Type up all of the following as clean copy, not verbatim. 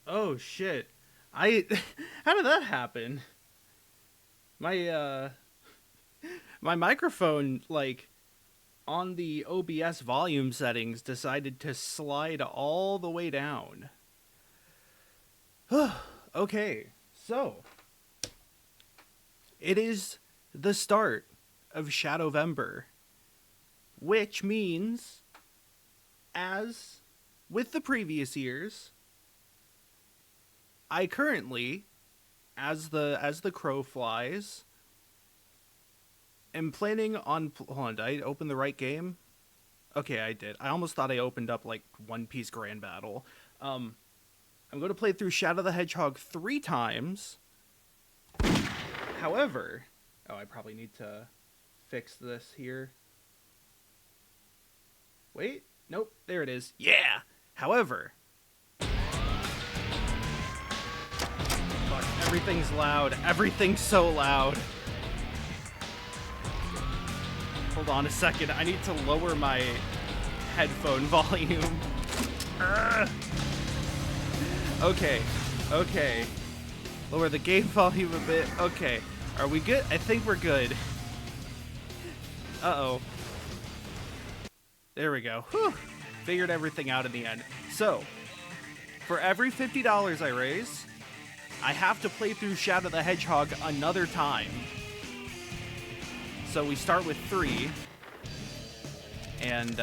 Oh shit. I how did that happen? My my microphone like on the OBS volume settings decided to slide all the way down. Okay. So, it is the start of Shadowvember, which means as with the previous years, I currently as the crow flies am planning on hold on, did I open the right game? Okay, I did. I almost thought I opened up like One Piece Grand Battle. Um I'm going to play through Shadow the Hedgehog 3 times. However, I probably need to fix this here. Wait, nope, there it is. Yeah. However, fuck, everything's loud. Everything's so loud. Hold on a second. I need to lower my headphone volume. Okay. Lower the game volume a bit. Okay. Are we good? I think we're good. Uh-oh. There we go. Whew. Figured everything out in the end. So, for every $50 I raise, I have to play through Shadow the Hedgehog another time. So we start with 3. And,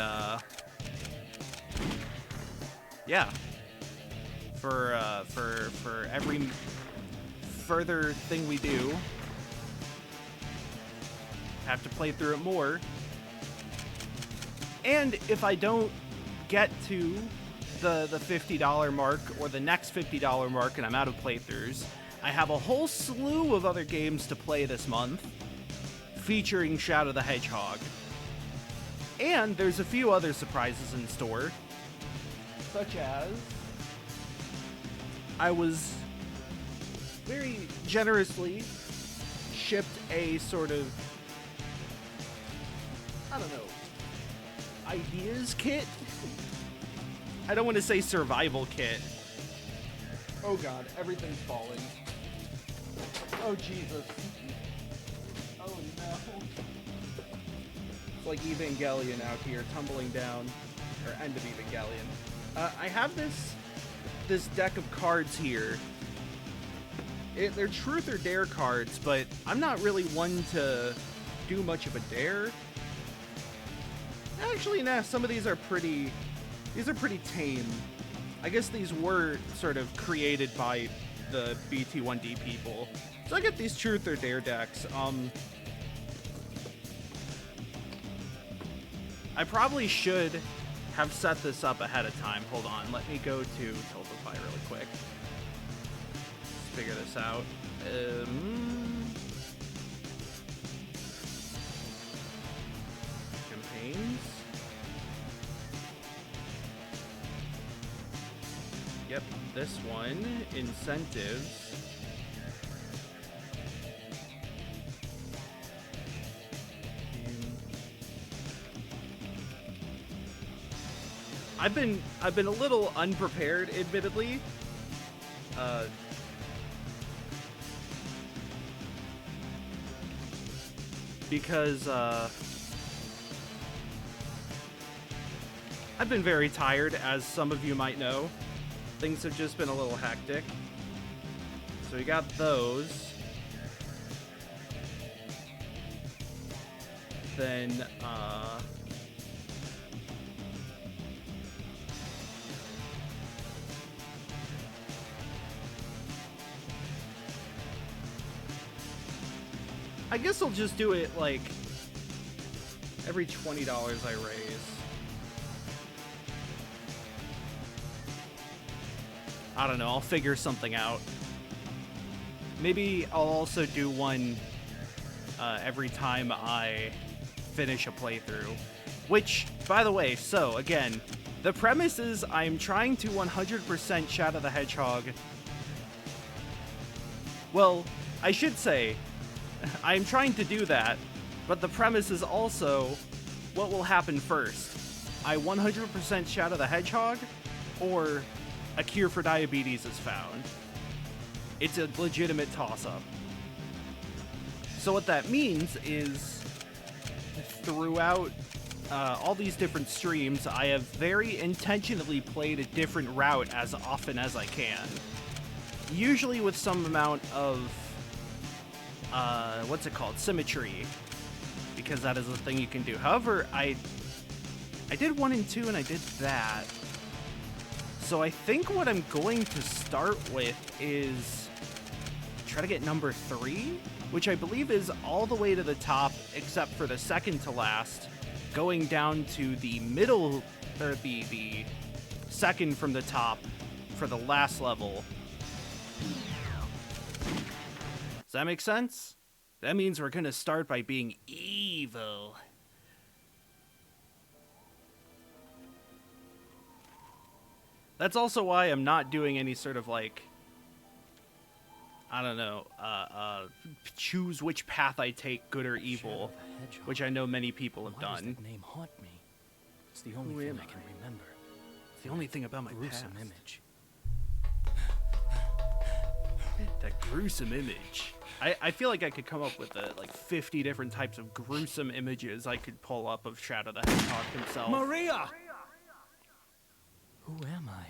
yeah. For every further thing we do, have to play through it more. And if I don't get to the $50 mark or the next $50 mark and I'm out of playthroughs, I have a whole slew of other games to play this month featuring Shadow the Hedgehog. And there's a few other surprises in store, such as I was very generously shipped a sort of, I don't know, ideas kit? I don't want to say survival kit. Oh god, everything's falling. Oh Jesus. Oh no. It's like Evangelion out here, tumbling down. Or end of Evangelion. I have this deck of cards here. They're truth or dare cards, but I'm not really one to do much of a dare. Actually, nah, some of these are pretty tame. I guess these were sort of created by the BT1D people. So I get these truth or dare decks. I probably should have set this up ahead of time. Hold on, let me go to Tiltify really quick. Let's figure this out. Campaigns. Yep, this one. Incentives. I've been a little unprepared, admittedly. Because I've been very tired, as some of you might know. Things have just been a little hectic. So we got those. Then, I guess I'll just do it, like, every $20 I raise. I don't know, I'll figure something out. Maybe I'll also do one every time I finish a playthrough. Which, by the way, so, again, the premise is I'm trying to 100% Shadow the Hedgehog. Well, I should say, I'm trying to do that, but the premise is also what will happen first. I 100% Shadow the Hedgehog, or a cure for diabetes is found. It's a legitimate toss-up. So what that means is throughout all these different streams, I have very intentionally played a different route as often as I can. Usually with some amount of, what's it called? Symmetry. Because that is a thing you can do. However, I did 1 and 2 and I did that. So I think what I'm going to start with is try to get number 3, which I believe is all the way to the top except for the second to last, going down to the middle, or the second from the top for the last level. Does that make sense? That means we're gonna start by being evil. That's also why I'm not doing any sort of, like, I don't know, choose which path I take, good or evil, which I know many people have done. Why does that name haunt me? It's the only thing I can remember. It's the only thing about my gruesome past. image. That gruesome image. I feel like I could come up with like 50 different types of gruesome images I could pull up of Shadow the Hedgehog himself. Maria! Who am I?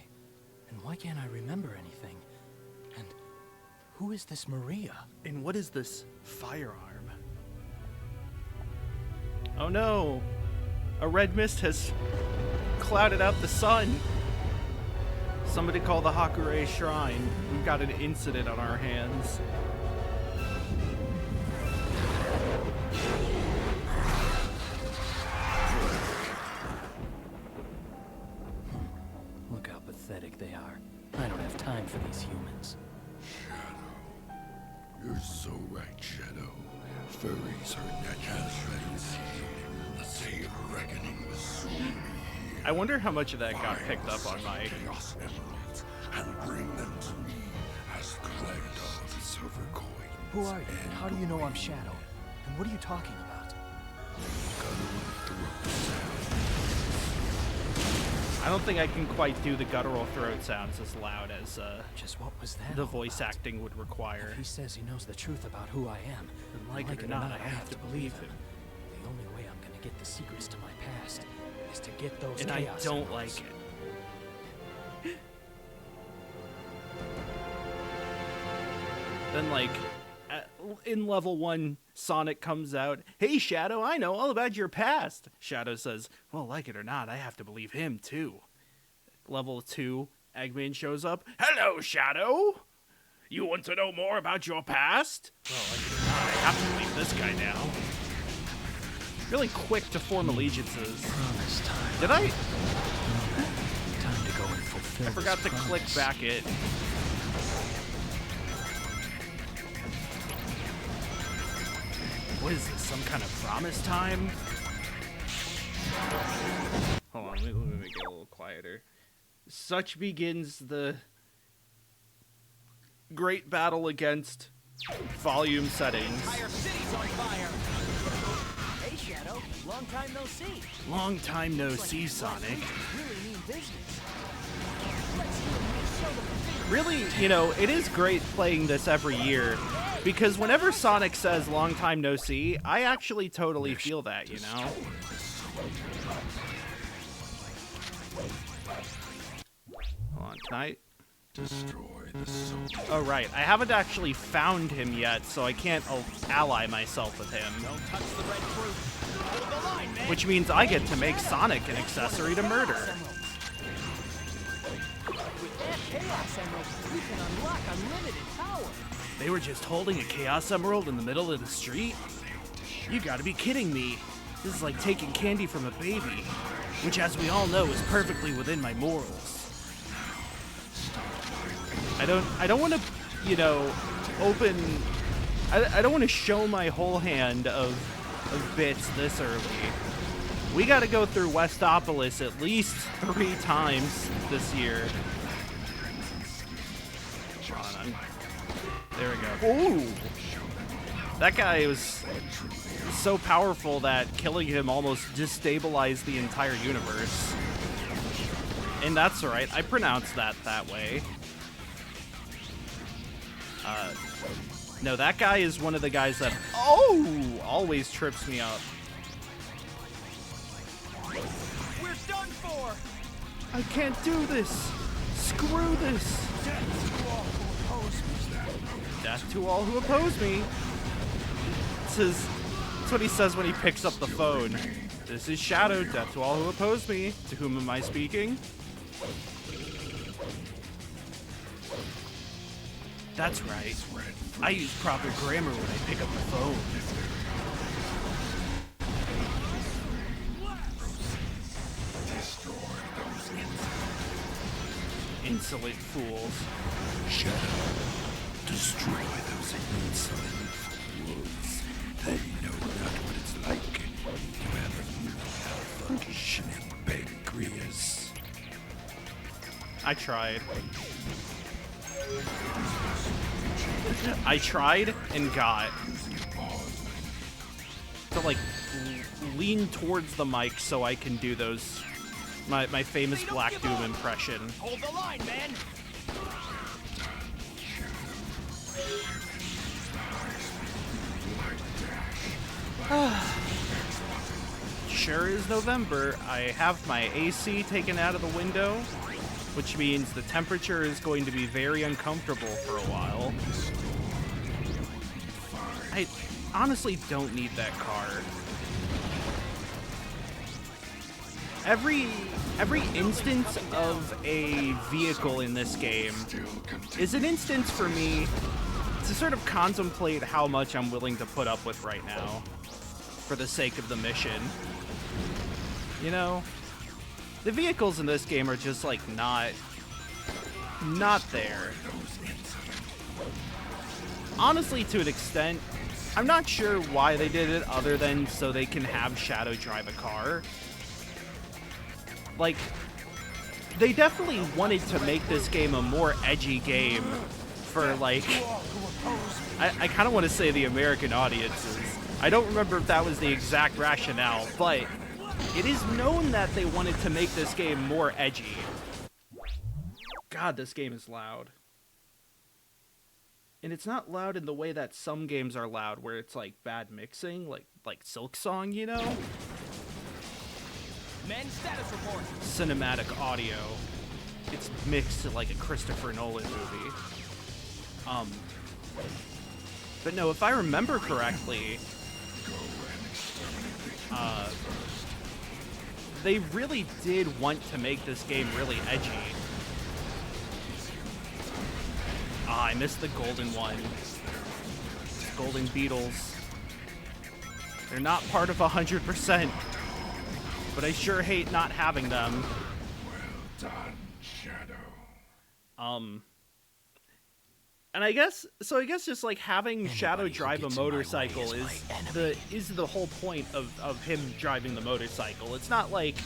And why can't I remember anything? And who is this Maria? And what is this firearm? Oh no! A red mist has clouded out the sun. Somebody call the Hakure Shrine. We've got an incident on our hands. Look how pathetic they are. I don't have time for these humans. Shadow. You're so right, Shadow. Furries are natural friends. The same reckoning will soon be here. I wonder how much of that got picked up on my... Chaos Emeralds and bring them to me as collector of silver coins. Who are you? And how do you know I'm Shadow? And what are you talking about? I don't think I can quite do the guttural throat sounds as loud as Just what was that the all voice about? acting would require. If he says he knows the truth about who I am, And like it or not, I have to believe him. The only way I'm gonna get the secrets to my past is to get those And I Chaos don't Emeralds. like it. Then, like, in level 1, Sonic comes out. Hey, Shadow, I know all about your past. Shadow says, well, like it or not, I have to believe him, too. Level 2, Eggman shows up. Hello, Shadow. You want to know more about your past? Well, like it or not, I have to believe this guy now. Really quick to form allegiances. Promise time. Did I? Time to go and fulfill I forgot this to click promise. back it. What is this, some kind of promise time? Hold on, let me make it a little quieter. Such begins the great battle against volume settings. Entire city's on fire. Hey, Shadow. Long time no see. Long time no see, Sonic. Really mean business. Let's show them the finger. Really, you know, it is great playing this every year, because whenever Sonic says long time no see, I actually totally feel that, you know? Hold on, tonight. Destroy the soul. Oh, right. I haven't actually found him yet, so I can't ally myself with him. Don't touch the red fruit. Hold the line, man. Which means I get to make Sonic an accessory to murder. With that Chaos Emerald, we can unlock unlimited power. They were just holding a Chaos Emerald in the middle of the street? You gotta be kidding me. This is like taking candy from a baby, which, as we all know, is perfectly within my morals. I don't want to, you know, open... I don't want to show my whole hand of bits this early. We gotta go through Westopolis at least 3 times this year. Hold on, there we go. Ooh! That guy was so powerful that killing him almost destabilized the entire universe. And that's right, I pronounced that way. No, that guy is one of the guys that, always trips me up. We're done for! I can't do this! Screw this! Death to all who oppose me. That's what he says when he picks up the phone. This is Shadow, death to all who oppose me. To whom am I speaking? That's right. I use proper grammar when I pick up the phone. Insolent fools. Shadow, destroy those insolent fools. They know not what it's like to have a malfunctioning pancreas. I tried. I tried and got to like lean towards the mic so I can do those my famous Black Doom impression. Hold the line, man! Sure is November. I have my AC taken out of the window, which means the temperature is going to be very uncomfortable for a while. I honestly don't need that car. Every instance of a vehicle in this game is an instance for me to sort of contemplate how much I'm willing to put up with right now for the sake of the mission. You know, the vehicles in this game are just like not there. Honestly, to an extent, I'm not sure why they did it other than so they can have Shadow drive a car. Like, they definitely wanted to make this game a more edgy game for, like, I kind of want to say the American audiences. I don't remember if that was the exact rationale, but it is known that they wanted to make this game more edgy. God, this game is loud. And it's not loud in the way that some games are loud, where it's like bad mixing, like Silk Song, you know? Men, status report. Cinematic audio. It's mixed like a Christopher Nolan movie. But no, if I remember correctly, they really did want to make this game really edgy. Ah, I missed the golden one. Golden beetles. They're not part of 100%. But I sure hate not having them. Well done, Shadow. And I guess just like having Shadow drive a motorcycle is the whole point of him driving the motorcycle. It's not like,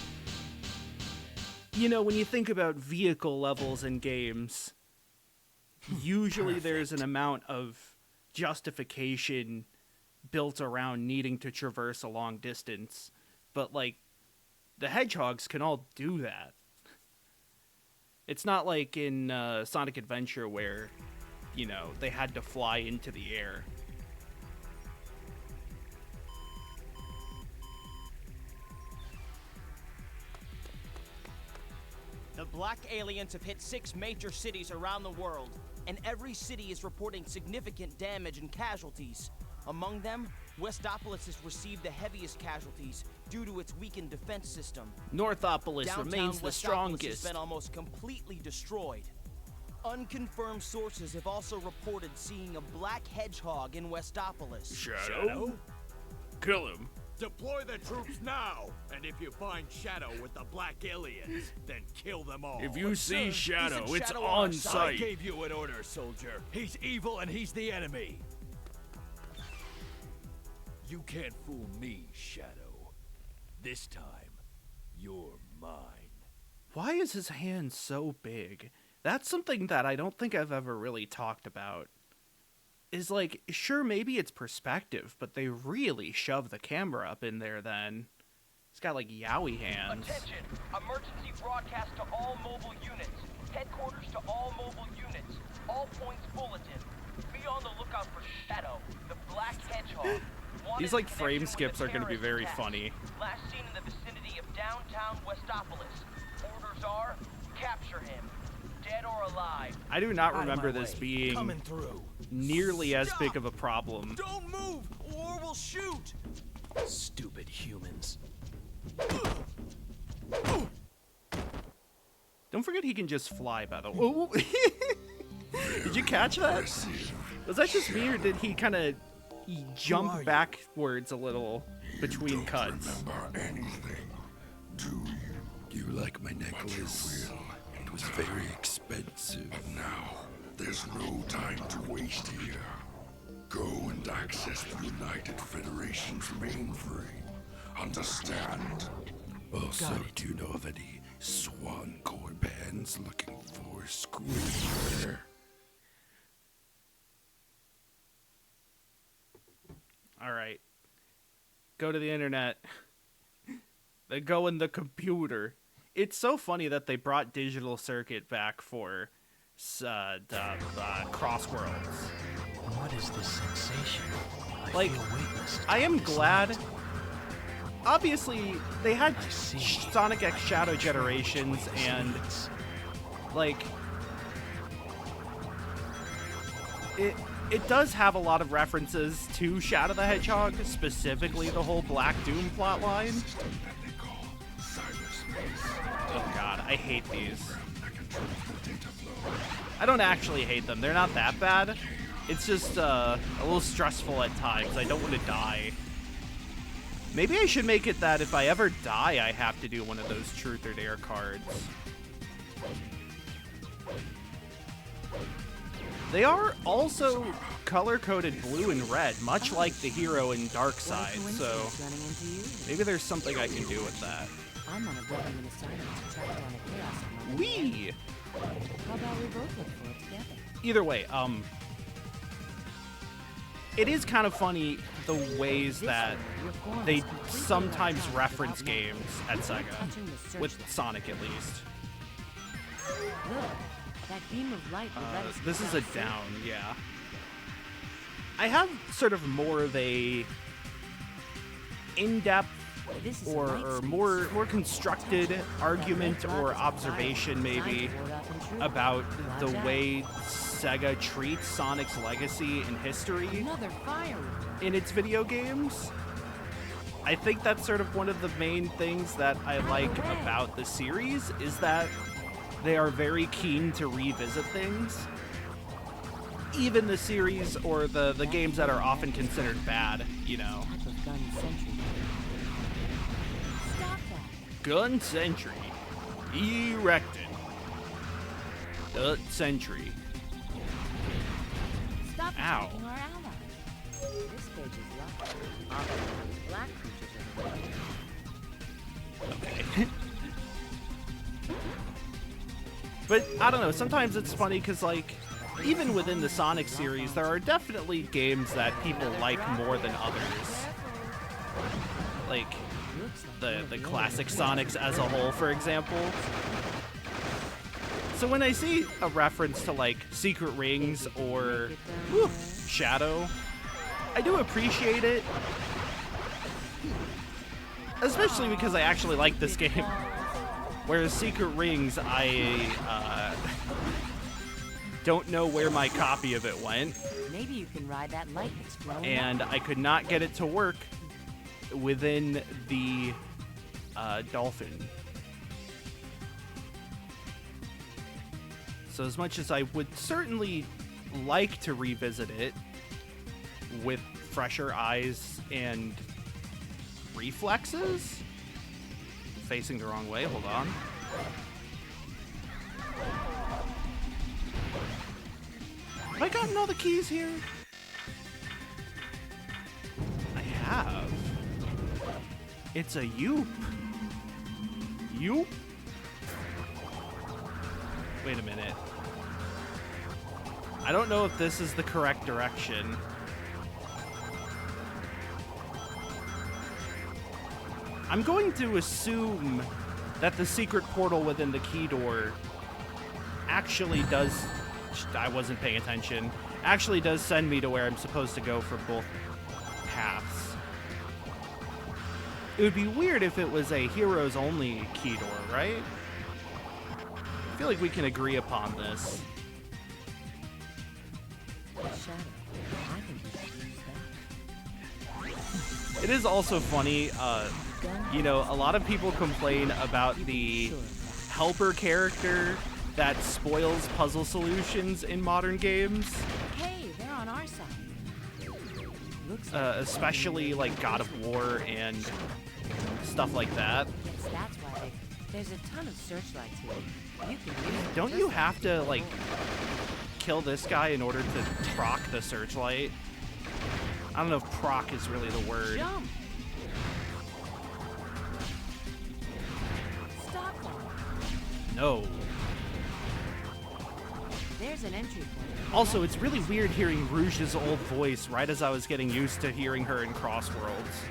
you know, when you think about vehicle levels in games, usually there's an amount of justification built around needing to traverse a long distance. But like, the hedgehogs can all do that. It's not like in Sonic Adventure where, you know, they had to fly into the air. The Black Aliens have hit 6 major cities around the world, and every city is reporting significant damage and casualties. Among them, Westopolis has received the heaviest casualties due to its weakened defense system. Northopolis remains the Westopolis strongest. has been almost completely destroyed. Unconfirmed sources have also reported seeing a black hedgehog in Westopolis. Shadow? Kill him. Deploy the troops now! And if you find Shadow with the black aliens, then kill them all. If you see Shadow, isn't it's Shadow on our side? I sight. gave you an order, soldier. He's evil and he's the enemy. You can't fool me, Shadow. This time, you're mine. Why is his hand so big? That's something that I don't think I've ever really talked about. Is like, sure, maybe it's perspective, but they really shove the camera up in there then. He's got like Yowie hands. Attention! Emergency broadcast to all mobile units. Headquarters to all mobile units. All points bulletin. Be on the lookout for Shadow, the Black Hedgehog. These like frame skips are going to be very funny. Last seen in the vicinity of downtown Westopolis. Orders are, capture him. Dead or alive. I do not Out of remember my this way. being Coming through. nearly as Stop! big of a problem. Don't move, or we'll shoot! Stupid humans. Don't forget he can just fly, by the way. Ooh. Did you catch that? Was that just me, or did he kind of jump backwards a little between cuts? Remember anything, do you? Do you like my necklace? It was very expensive. Now, there's no time to waste here. Go and access the United Federation's mainframe. Understand? Also, do you know of any swan core bands looking for Squidward? All right. Go to the internet. They go in the computer. It's so funny that they brought Digital Circuit back for Cross Worlds. What is this sensation? Like, feel weightless. I am glad. Obviously, they had I see. Sonic X Shadow Generations, and like it does have a lot of references to Shadow the Hedgehog, specifically the whole Black Doom plotline. Oh god, I hate these. I don't actually hate them. They're not that bad. It's just a little stressful at times. I don't want to die. Maybe I should make it that if I ever die, I have to do one of those Truth or Dare cards. They are also color-coded blue and red, much like the hero in Darkside, so maybe there's something I can do with that. I'm on a government assignment to track down a chaos on my way. Whee! How about we both look for it together? Either way, it is kind of funny the ways that they sometimes reference games at Sega, with Sonic at least. Good. That beam of light will let us This is get a out down, yeah. I have sort of more of a in-depth safe. This is a or light more constructed argument or observation maybe about the way Sega treats Sonic's legacy and history another fire. in its video games. I think that's sort of one of the main things that I like about the series, is that they are very keen to revisit things. Even the series or the games that are often considered bad, you know. Type of gun sentry. Stop that. Gun Sentry. Erected. The Sentry. Stop Ow. attacking our allies. This page is locked. Obviously, black creatures are the Okay. But, I don't know, sometimes it's funny because, like, even within the Sonic series, there are definitely games that people like more than others. Like, the classic Sonics as a whole, for example. So when I see a reference to, like, Secret Rings or Shadow, I do appreciate it. Especially because I actually like this game. Whereas Secret Rings, I don't know where my copy of it went, Maybe you can ride that light that's glowing. and I could not get it to work within the Dolphin. So as much as I would certainly like to revisit it with fresher eyes and reflexes, facing the wrong way, hold on. Have I gotten all the keys here? I have. It's a Yoop. Yoop? Wait a minute. I don't know if this is the correct direction. I'm going to assume that the secret portal within the key door actually does... I wasn't paying attention. Actually does send me to where I'm supposed to go for both paths. It would be weird if it was a heroes-only key door, right? I feel like we can agree upon this. Shadow. I think you should use that. It is also funny, you know, a lot of people complain about the helper character that spoils puzzle solutions in modern games, Hey, they're on our side. Looks like especially like God of War and stuff like that. Yes, that's why there's a ton of searchlights here. You can use them Don't just you like have to, like, kill this guy in order to proc the searchlight? I don't know if proc is really the word. jump. Stop them. No. There's an entry point. Also, it's really weird hearing Rouge's old voice right as I was getting used to hearing her in Crossworlds.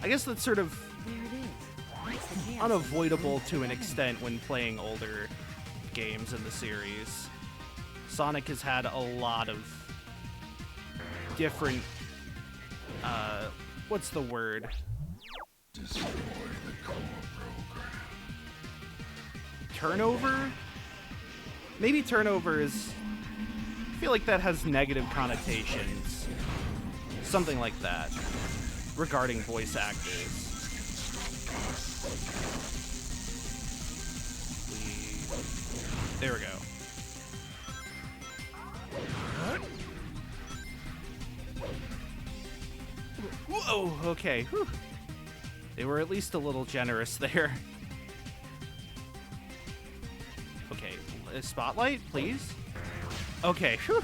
I guess that's sort of There it is. That's the chaos. unavoidable to an extent when playing older games in the series. Sonic has had a lot of different, what's the word? Destroy the core program. Turnover? Maybe turnover is... I feel like that has negative connotations. Something like that. Regarding voice actors. There we go. Whoa, okay. Whew. They were at least a little generous there. Okay, a spotlight, please. Okay, whew.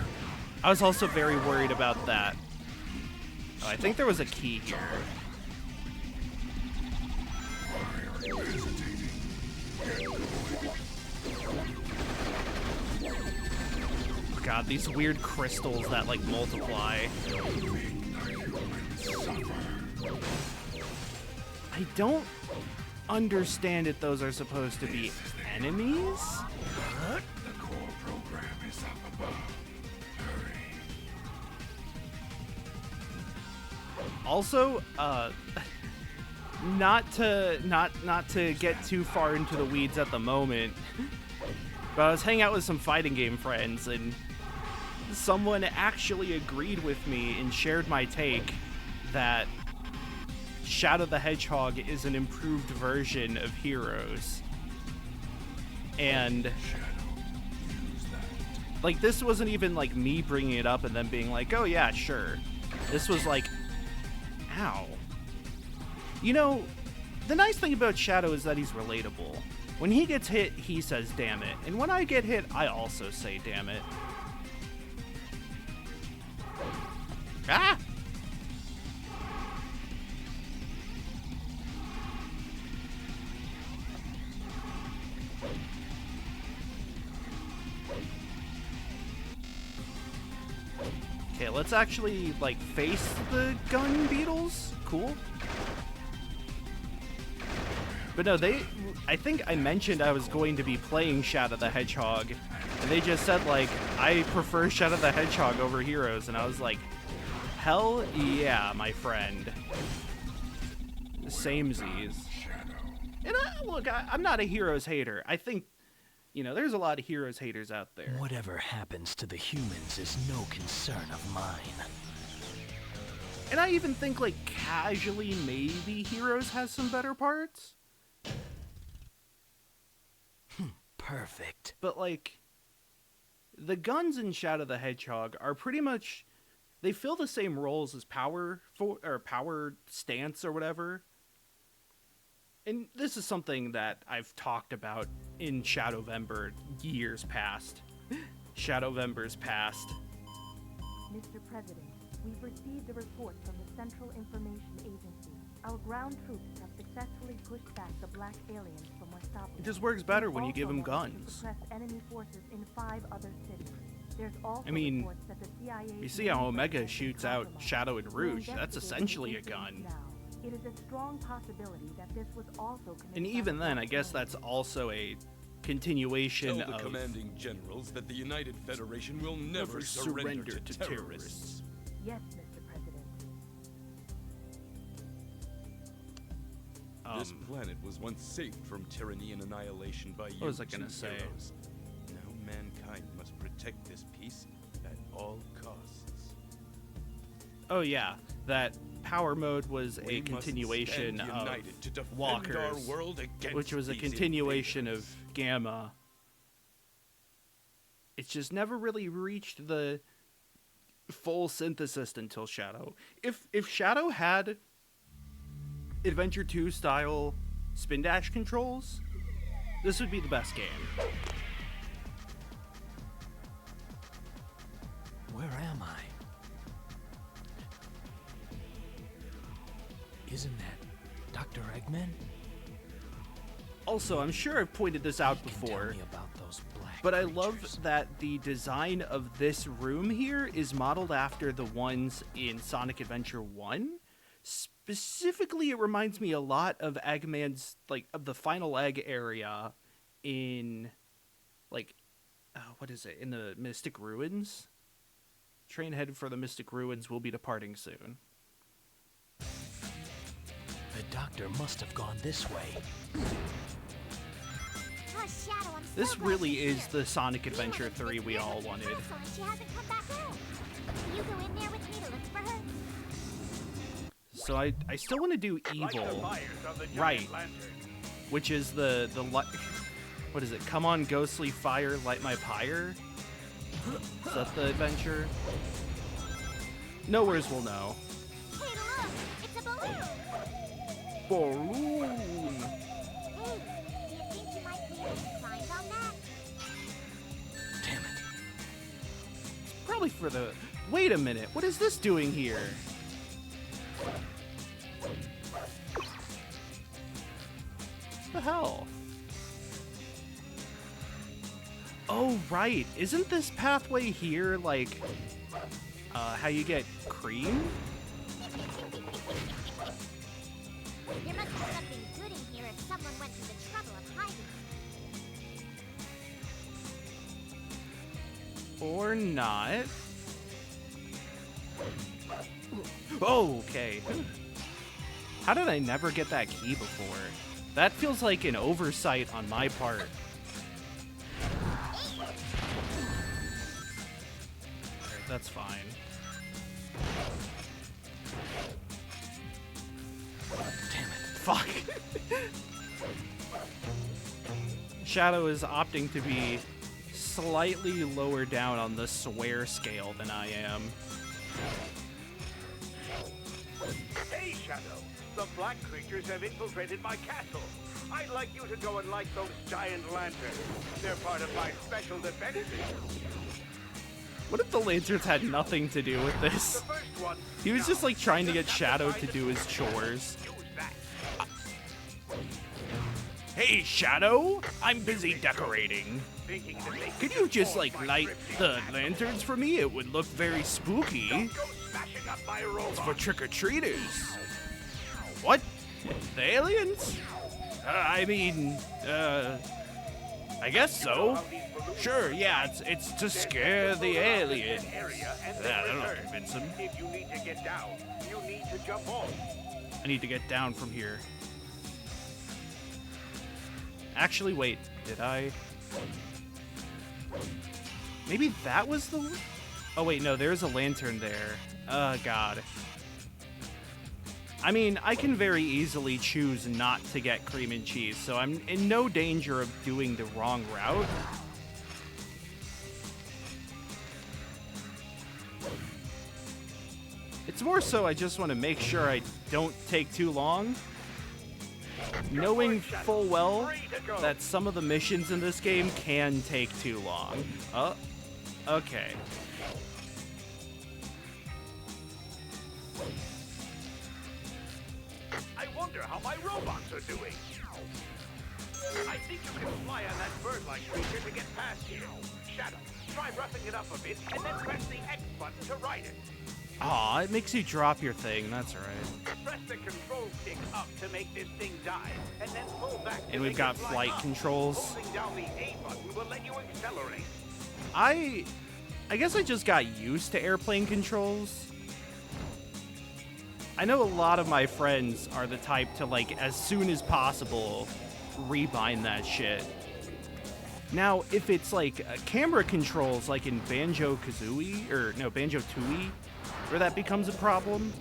I was also very worried about that. Oh, I think there was a key here. God, these weird crystals that, like, multiply. I don't understand if those are supposed to be enemies. The core program is up above. Hurry. Also, not to get too far into the weeds at the moment, but I was hanging out with some fighting game friends, and someone actually agreed with me and shared my take that Shadow the Hedgehog is an improved version of Heroes. And like, this wasn't even like me bringing it up and then being like, oh yeah, sure. This was like, ow. You know, the nice thing about Shadow is that he's relatable. When he gets hit, he says, damn it. And when I get hit, I also say, damn it. Ah! Okay, let's actually, like, face the gun beetles. Cool. But no, I think I mentioned I was going to be playing Shadow the Hedgehog, and they just said, like, I prefer Shadow the Hedgehog over Heroes, and I was like, hell yeah, my friend. Samesies. And look, I'm not a Heroes hater. I think, you know, there's a lot of Heroes haters out there. Whatever happens to the humans is no concern of mine. And I even think, like, casually, maybe Heroes has some better parts. Perfect. But, like, the guns in Shadow the Hedgehog are pretty much... They fill the same roles as power stance or whatever. And this is something that I've talked about in Shadowvember years past. Shadowvember's past. Mr. President, we've received a report from the Central Information Agency. Our ground troops have successfully pushed back the black aliens from Westopolis. It just works better We've when you give them also managed to guns. suppress enemy forces in 5 other cities. There's also I mean, reports that the CIA you see how Omega has been shoots out compromised. Shadow and We're Rouge. That's investigating essentially a the gun. incident now. It is a strong possibility that this was also committed And by even the then, I Black guess Alliance. that's also a continuation Tell the of commanding generals that the United Federation will never surrender to terrorists. Yes, Mr. President. This planet was once saved from tyranny and annihilation by you. What was I gonna two say? heroes. Now mankind must protect this peace at all costs. Oh yeah, that power mode was We a must continuation stand of united to defend Walkers, our world against which was a these continuation invaders. of Gamma. It's just never really reached the full synthesis until Shadow. If Shadow had Adventure 2 style spin dash controls, this would be the best game. Where am I? Isn't that Dr. Eggman? Also, I'm sure I've pointed this out He can before, tell me about those black but I creatures. love that the design of this room here is modeled after the ones in Sonic Adventure 1. Specifically, it reminds me a lot of Eggman's, like, of the Final Egg area in, like, what is it, in the Mystic Ruins? Train headed for the Mystic Ruins will be departing soon. The doctor must have gone this way. Oh, Shadow, I'm so This glad really you're is here. the Sonic Mila Adventure lives 3 with we all Grandma in the wanted. castle and she hasn't come back out. Will you go in there with me to look for her? So I still want to do Evil, right, which is the what is it? Come on, ghostly fire, light my pyre? Is that the adventure? Nowheres will know. Hey, look! It's a balloon! Balloon. Hey, do you think you might be able to climb on that? Damn it. Probably for the... Wait a minute, what is this doing here? What the hell? Oh, right. Isn't this pathway here, like, how you get cream? There must be something good in here if someone went to the trouble of hiding it. Or not. Oh, okay. How did I never get that key before? That feels like an oversight on my part. Alright, that's fine. Damn it. Fuck. Shadow is opting to be slightly lower down on the swear scale than I am. Hey, Shadow! The black creatures have infiltrated my castle. I'd like you to go and light those giant lanterns. They're part of my special defenses. What if the lanterns had nothing to do with The this? first one... He was just like trying to get Shadow to do his chores. Use that. Hey, Shadow! I'm busy decorating. Thinking that they Could can you just afford like my light thrifty the land. lanterns for me? It would look very spooky. Don't go smashing up my robot. For trick-or-treaters. What? The aliens? I mean, I guess so. Sure, yeah, it's to scare the aliens. Area and then Yeah, that'll return. convince them. If you need to get down, you need to jump off. I need to get down from here. Actually, wait, did I? Maybe that was the... Oh, wait, no, there's a lantern there. Oh, God. I mean, I can very easily choose not to get cream and cheese, so I'm in no danger of doing the wrong route. It's more so I just want to make sure I don't take too long. Knowing full well that some of the missions in this game can take too long. Oh, okay. I wonder how my robots are doing. I think you can fly on that bird-like creature to get past here. Shadow, try roughing it up a bit and then press the X button to ride it. Aw, it makes you drop your thing. That's right. Press the control stick up to make this thing dive, and then pull back to And we've make got it fly flight up. controls. Holding down the A button will let you accelerate. I guess I just got used to airplane controls. I know a lot of my friends are the type to, like, as soon as possible, rebind that shit. Now, if it's, like, camera controls, like in Banjo-Kazooie, or, no, Banjo-Tooie, where that becomes a problem,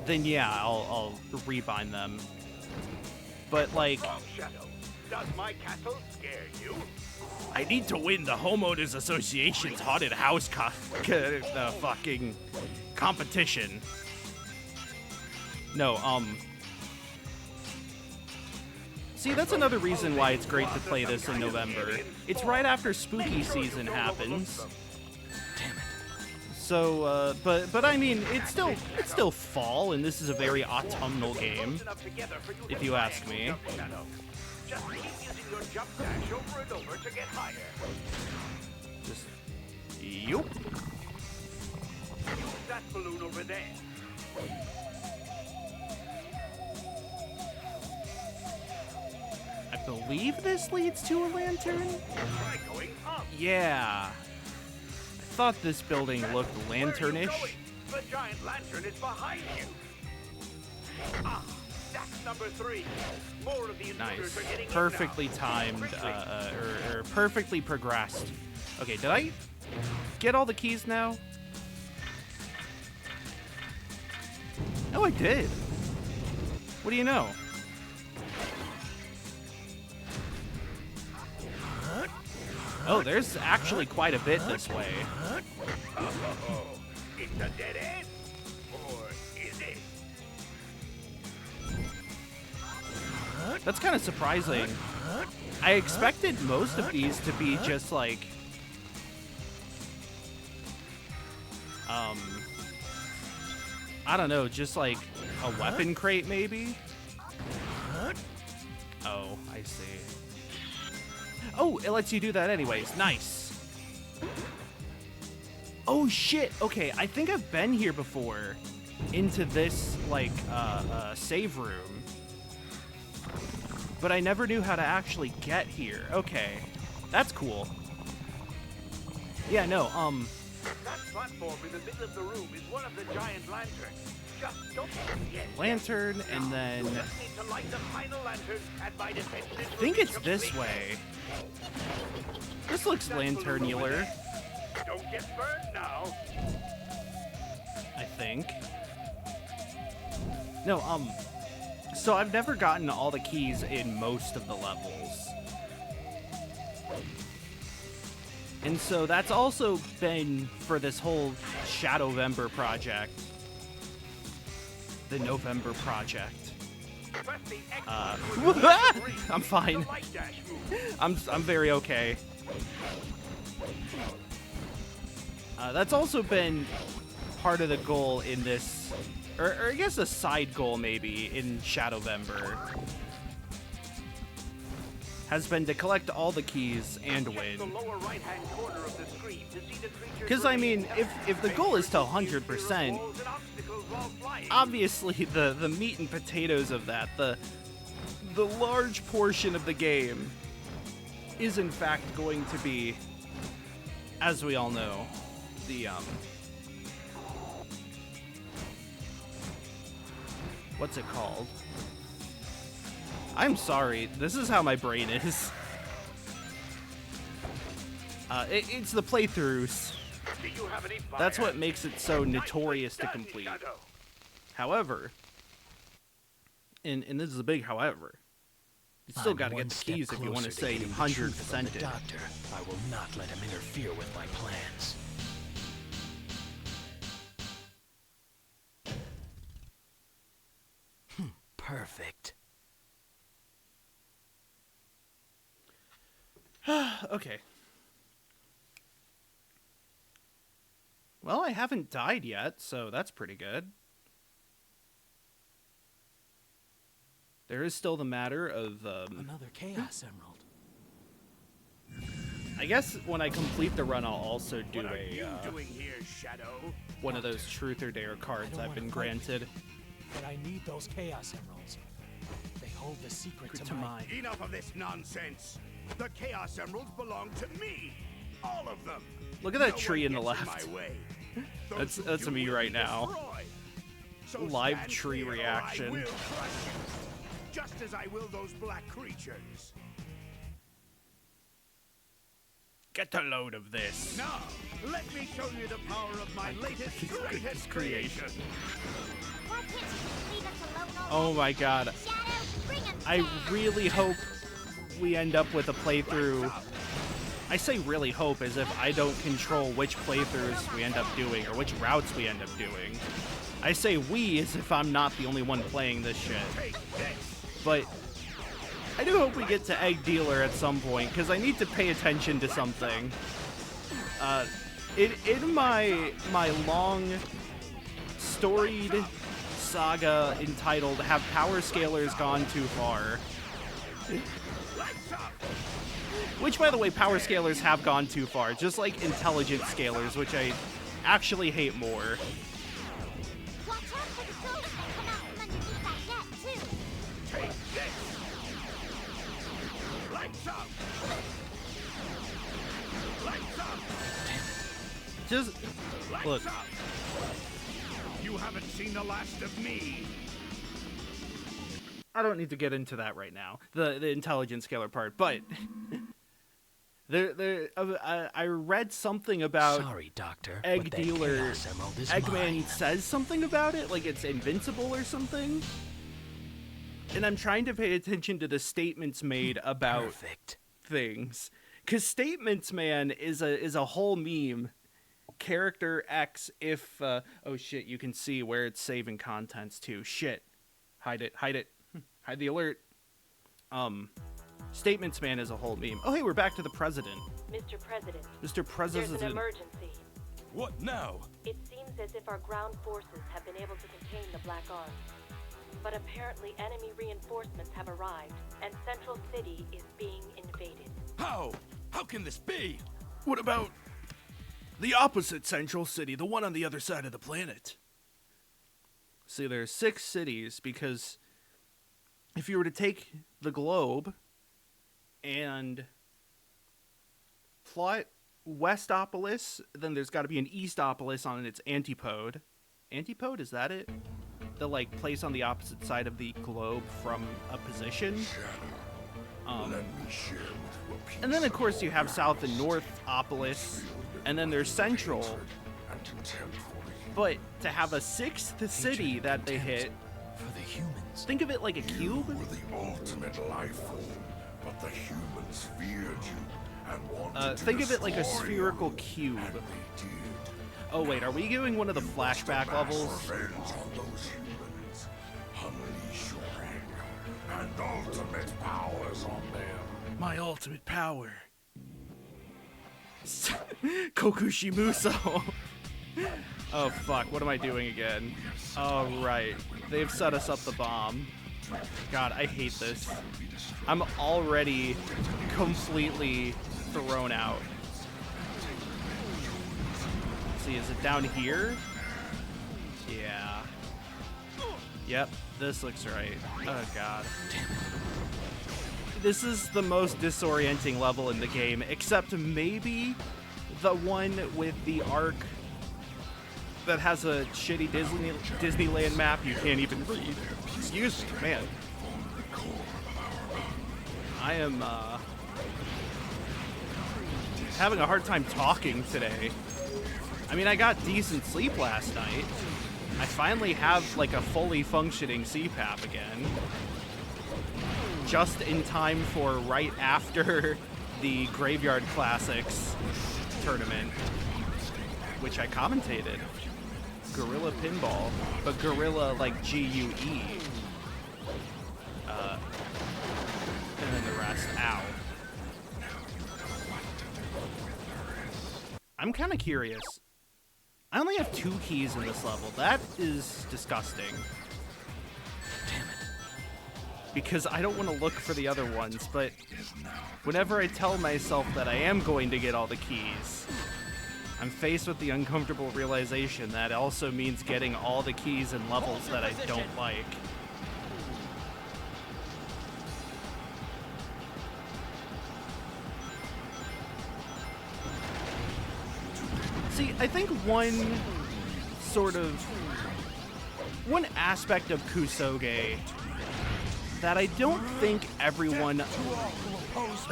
then yeah, I'll rebind them. But, like... Shadow, does my castle scare you? I need to win the Homeowners Association's haunted house fucking competition. No, See, that's another reason why it's great to play this in November. It's right after spooky season happens. Damn it. So, but I mean, it's still fall, and this is a very autumnal game, if you ask me. Just keep using your jump dash over and over to get higher. Just, yup. Use that balloon over there. I believe this leads to a lantern? Try going up. Yeah. I thought this building looked lanternish. The giant lantern is behind you. Ah, that's number 3. More of the intruders Nice. are getting in Perfectly now. timed, or perfectly progressed. Okay, did I get all the keys now? Oh, I did. What do you know? Oh, there's actually quite a bit this way. Oh, it's a dead end? Or is it? That's kind of surprising. I expected most of these to be just like... I don't know, just like a weapon crate maybe? Oh, I see. Oh, it lets you do that anyways. Nice. Oh shit. Okay, I think I've been here before. Into this, like, save room. But I never knew how to actually get here. Okay. That's cool. Yeah, no, That platform in the middle of the room is one of the giant lanterns. Just don't forget. lantern, and then... Just need to light the final lantern, and my defenses I think it's this way. This looks lanternular, Don't get burned now. I think. No, so I've never gotten all the keys in most of the levels. And so that's also been for this whole Shadowvember project. The November project. Press the X button. I'm fine. The light dash move. I'm very okay. That's also been part of the goal in this, or I guess a side goal maybe in Shadowvember, has been to collect all the keys and Check the win. lower right-hand corner of the screen to see the creatures Because I mean, remaining if the goal is to 100%, walls and obstacles while flying. obviously the meat and potatoes of that, the large portion of the game, is in fact going to be, as we all know, the what's it called? I'm sorry, this is how my brain is. It's the playthroughs. Do you have any fire? That's what makes it so notorious to Nicely done, complete. Shadow. However, and this is a big however, you still I'm got to one get the step keys if you want to closer say getting the 100% truth from the it. doctor. I will not let him interfere with my plans. Perfect. Okay. Well, I haven't died yet, so that's pretty good. There is still the matter of, Another Chaos Emerald. I guess when I complete the run, I'll also do What are you a doing here, Shadow? one of those Truth or Dare cards I've been granted. But I need those Chaos Emeralds. They hold the secret to mine. Enough of this nonsense. The Chaos Emeralds belong to me. All of them. Look at that No tree one in the gets in left. my way. That's Those who do me will right be now. destroyed. So Live stand tree clear or reaction. I will crush you, just as I will those black creatures. Get a load of this. Now, let me show you the power of my latest, greatest creation. Why can't you just leave us alone already? Oh my god. Shadow, bring 'em I down. really hope we end up with a playthrough. I say really hope as if I don't control which playthroughs we end up doing or which routes we end up doing. I say we as if I'm not the only one playing this shit. But I do hope we get to Egg Dealer at some point, because I need to pay attention to something. In my long storied saga entitled "Have Power Scalers Gone Too Far?" Which, by the way, power scalers have gone too far, just like intelligent scalers, which I actually hate more. Watch out for the ghosts that come out from underneath that net, too. Take this. Lights up. Lights up. Just look. Lights up. You haven't seen the last of me. I don't need to get into that right now, the intelligent scalar part, but I read something about Sorry, Doctor, Egg but that Dealer. Chaos Emerald is Eggman mine. says something about it, like it's invincible or something. And I'm trying to pay attention to the statements made about Perfect. things, because statements, man, is a whole meme. Character X, if oh shit, you can see where it's saving contents too. Shit, hide it, hide the alert. Statements man is a whole meme. Oh hey, we're back to the president. Mr. President, Mr. there's President. an emergency. What now? It seems as if our ground forces have been able to contain the Black Arms. But apparently enemy reinforcements have arrived, and Central City is being invaded. How? How can this be? What about the opposite Central City, the one on the other side of the planet? See, there's 6 cities, because if you were to take the globe and plot Westopolis, then there's got to be an Eastopolis on its antipode. Antipode, is that it? The, like, place on the opposite side of the globe from a position? Let me share with you a piece And then, of course, you have South and Northopolis, and then there's Central. and contemporary. But to have a 6th city that they hit, For the humans. think of it like a cube. You were the ultimate life form, but the humans feared you and wanted to Think of it like a destroy spherical you. cube. And they did. Oh wait, are we doing one of the flashback levels? Revenge on those humans. Unleash your anger and ultimate powers on them. My ultimate power. Kokushimuso. Oh fuck, what am I doing again? Oh right, they've set us up the bomb. God, I hate this. I'm already completely thrown out. Let's see, is it down here? Yeah. Yep, this looks right. Oh god. This is the most disorienting level in the game, except maybe the one with the arc that has a shitty Disneyland map you can't even read. Excuse me, man. I am having a hard time talking today. I mean, I got decent sleep last night. I finally have like a fully functioning CPAP again. Just in time for right after the Graveyard Classics tournament, which I commentated. Gorilla Pinball, but Gorilla like G-U-E. And then the rest, ow. I'm kind of curious. I only have 2 keys in this level. That is disgusting. Damn it. because I don't want to look for the other ones, but whenever I tell myself that I am going to get all the keys, I'm faced with the uncomfortable realization that also means getting all the keys in levels that I don't like. See, I think one aspect of Kusoge that I don't think everyone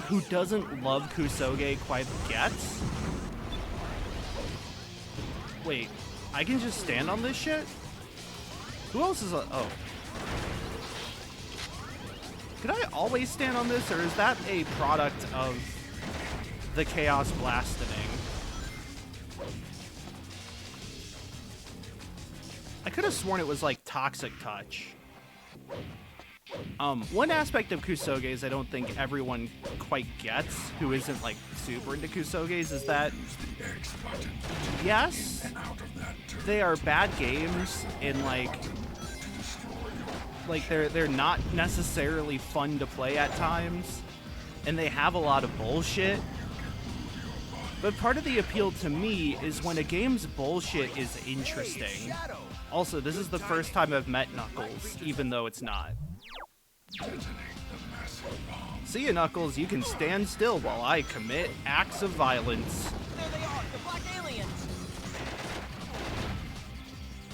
who doesn't love Kusoge quite gets. Wait, I can just stand on this shit? Who else is oh. Could I always stand on this, or is that a product of the Chaos Blasting? I could have sworn it was like Toxic Touch. One aspect of Kusoge's I don't think everyone quite gets, who isn't like super into Kusoge's, is that yes, they are bad games and like they're not necessarily fun to play at times, and they have a lot of bullshit. But part of the appeal to me is when a game's bullshit is interesting. Also, this is the first time I've met Knuckles, even though it's not. See ya, Knuckles, you can stand still while I commit acts of violence. There they are, the black aliens.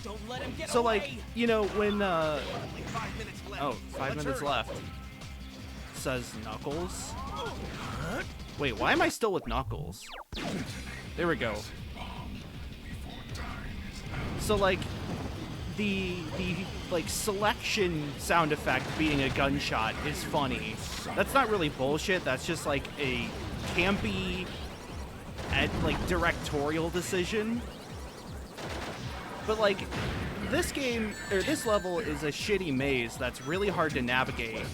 Don't let him get so, away. like, you know, when, Only 5 minutes left. Oh, 5 minutes left. Says Knuckles. Wait, why am I still with Knuckles? There we go. So, like, the like selection sound effect being a gunshot is funny. That's not really bullshit. That's just like a campy, like directorial decision. But like this game or this level is a shitty maze that's really hard to navigate.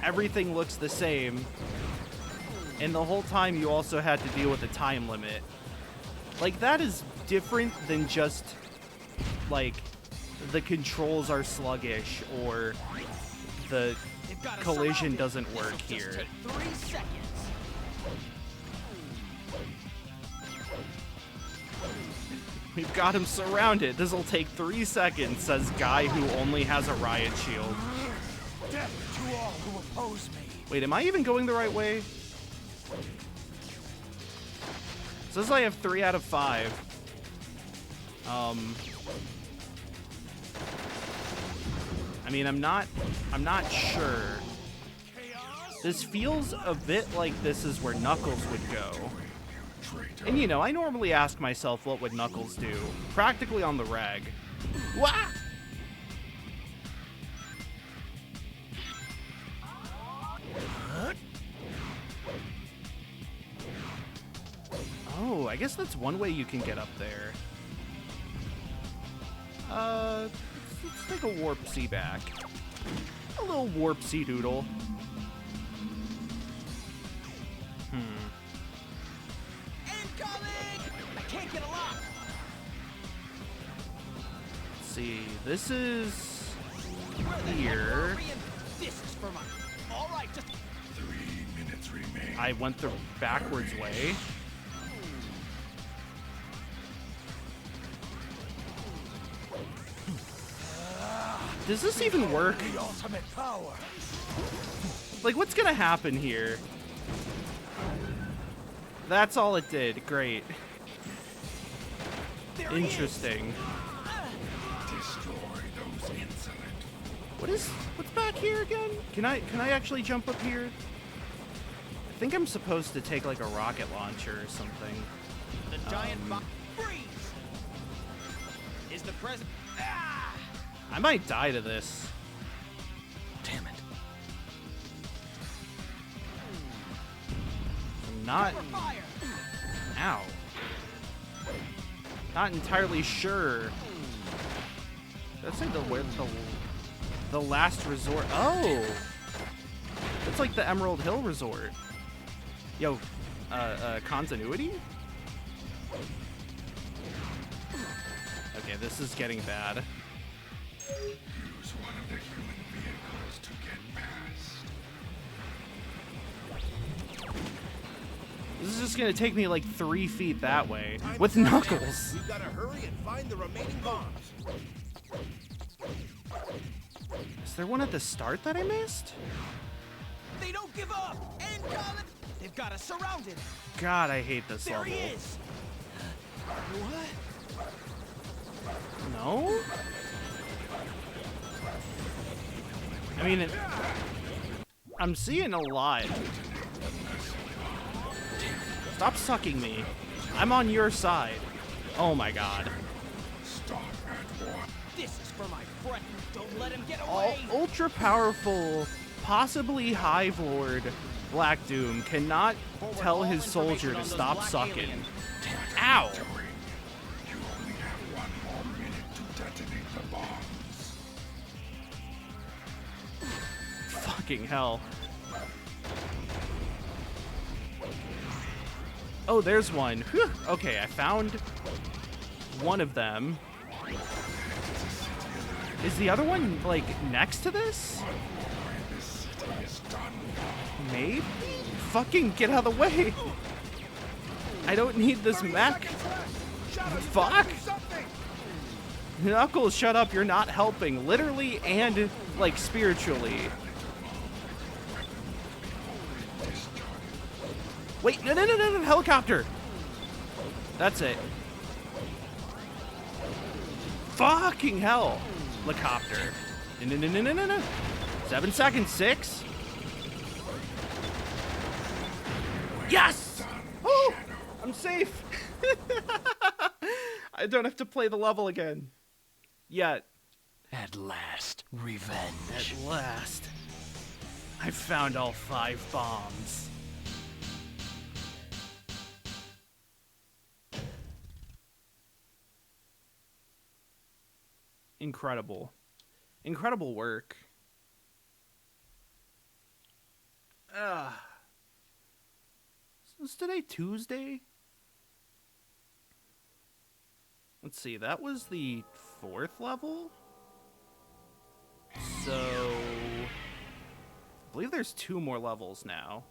Everything looks the same, and the whole time you also had to deal with a time limit. Like that is different than just like the controls are sluggish or the collision doesn't work here. 3 seconds. We've got him surrounded. This'll take 3 seconds, says guy who only has a riot shield. Death to all who oppose me. Wait, am I even going the right way? It says I have 3 out of 5. I mean, I'm not sure. This feels a bit like this is where Knuckles would go. And you know, I normally ask myself what would Knuckles do? Practically on the rag. Wah! Oh, I guess that's one way you can get up there. Let's take a warp-sea back. A little warp-sea doodle. Incoming! I can't get a lock. Let's see, this is here. This is for my. All right, just 3 minutes remain. I went the backwards way. Does this even work? The ultimate power. Like, what's gonna happen here? That's all it did. Great. Interesting. Destroy those insolent. What's back here again? Can I actually jump up here? I think I'm supposed to take like a rocket launcher or something. the giant bomb. Freeze! Is the president? Ah! I might die to this. Damn it. I'm not. Fire! Ow. Not entirely sure. That's like the last resort. Oh, it's like the Emerald Hill Resort. Yo, continuity? Okay, this is getting bad. Use one of the human vehicles. This is just gonna take me like 3 feet that way with Knuckles. We've got to hurry and find the remaining bombs. Is there one at the start that I missed? They don't give up! Incoming! They've got us surrounded! God, I hate this There level. he is! What? No? I mean, I'm seeing a lot. Stop sucking me. I'm on your side. Oh my god. This is for my friend. Don't let him get All away! ultra powerful, possibly Hive Lord Black Doom cannot tell his soldier to stop sucking. Ow! You only have 1 more minute to detonate the bombs. Fucking hell. Oh, there's one. Whew. Okay, I found one of them. Is the other one, like, next to this? Maybe? Fucking get out of the way! I don't need this mech. Fuck! Knuckles, shut up, you're not helping. Literally and, like, spiritually. Wait, no, helicopter! That's it. Fucking hell! Helicopter. No. 7 seconds, 6. Yes! Oh! I'm safe! I don't have to play the level again. Yet. At last, revenge. At last. I found all 5 bombs. Incredible. Incredible work. Is today Tuesday? Let's see, that was the 4th level? So... I believe there's 2 more levels now.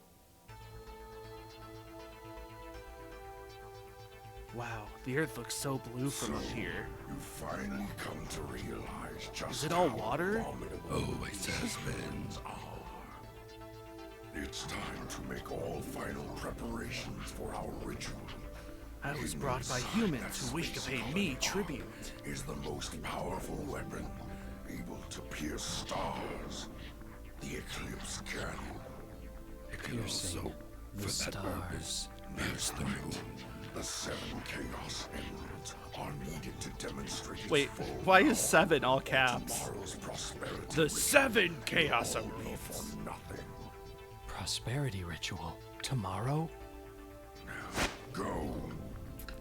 Wow, the earth looks so blue from up here. You finally come to realize just Is it all how water? abominable these things are. It's time to make all final preparations for our ritual. I was brought by humans who wish to pay me tribute. Is the most powerful weapon able to pierce stars. The Eclipse Cannon. It can also, the for that purpose, stars. pierce the moon. The 7 Chaos Emeralds are needed to demonstrate its Wait, full why is power 7 all caps? Tomorrow's prosperity The 7 Chaos will be Emeralds. for nothing. Prosperity ritual. Tomorrow? Go.